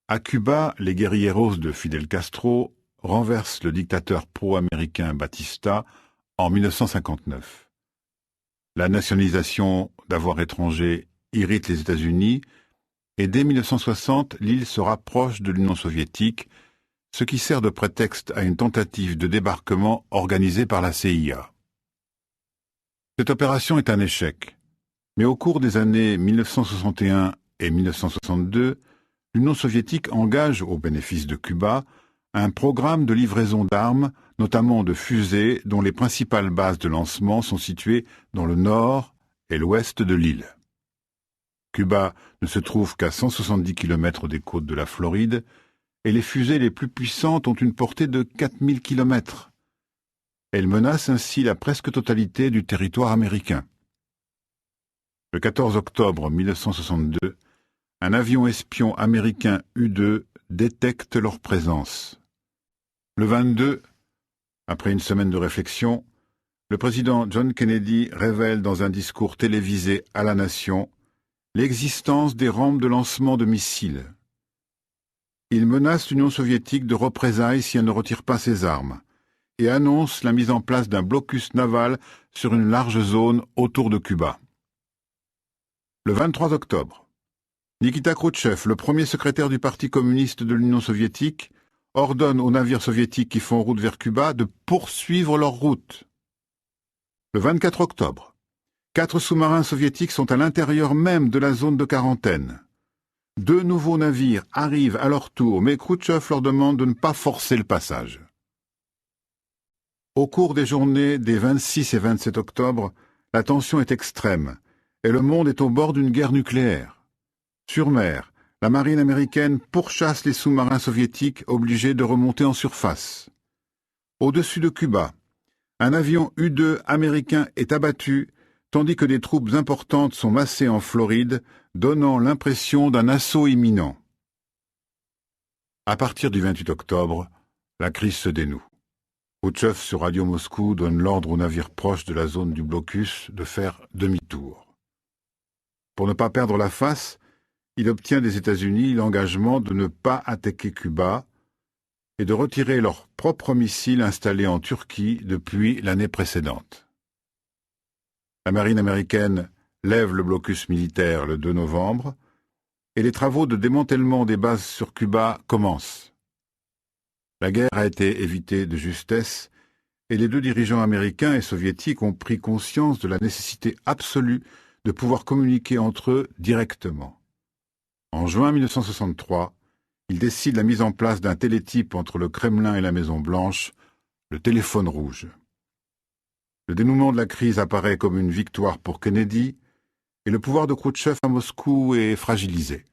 À Cuba, les guérilleros de Fidel Castro renversent le dictateur pro-américain Batista en 1959. La nationalisation d'avoirs étrangers irrite les États-Unis et dès 1960, l'île se rapproche de l'Union soviétique, ce qui sert de prétexte à une tentative de débarquement organisée par la CIA. Cette opération est un échec, mais au cours des années 1961 et 1962, l'Union soviétique engage, au bénéfice de Cuba, un programme de livraison d'armes, notamment de fusées, dont les principales bases de lancement sont situées dans le nord et l'ouest de l'île. Cuba ne se trouve qu'à 170 km des côtes de la Floride, et les fusées les plus puissantes ont une portée de 4000 km. Elles menacent ainsi la presque totalité du territoire américain. Le 14 octobre 1962, un avion espion américain U-2 détecte leur présence. Le 22, après une semaine de réflexion, le président John Kennedy révèle dans un discours télévisé à la nation l'existence des rampes de lancement de missiles. Il menace l'Union soviétique de représailles si elle ne retire pas ses armes et annonce la mise en place d'un blocus naval sur une large zone autour de Cuba. Le 23 octobre, Nikita Khrouchtchev, le premier secrétaire du Parti communiste de l'Union soviétique, ordonne aux navires soviétiques qui font route vers Cuba de poursuivre leur route. Le 24 octobre, 4 sous-marins soviétiques sont à l'intérieur même de la zone de quarantaine. 2 nouveaux navires arrivent à leur tour, mais Khrouchtchev leur demande de ne pas forcer le passage. Au cours des journées des 26 et 27 octobre, la tension est extrême et le monde est au bord d'une guerre nucléaire. Sur mer, la marine américaine pourchasse les sous-marins soviétiques obligés de remonter en surface. Au-dessus de Cuba, un avion U-2 américain est abattu, tandis que des troupes importantes sont massées en Floride, donnant l'impression d'un assaut imminent. À partir du 28 octobre, la crise se dénoue. Khrouchtchev sur Radio Moscou donne l'ordre aux navires proches de la zone du blocus de faire demi-tour. Pour ne pas perdre la face, il obtient des États-Unis l'engagement de ne pas attaquer Cuba et de retirer leurs propres missiles installés en Turquie depuis l'année précédente. La marine américaine lève le blocus militaire le 2 novembre et les travaux de démantèlement des bases sur Cuba commencent. La guerre a été évitée de justesse et les 2 dirigeants américains et soviétiques ont pris conscience de la nécessité absolue de pouvoir communiquer entre eux directement. En juin 1963, ils décident la mise en place d'un télétype entre le Kremlin et la Maison-Blanche, le téléphone rouge. Le dénouement de la crise apparaît comme une victoire pour Kennedy et le pouvoir de Khrouchtchev à Moscou est fragilisé.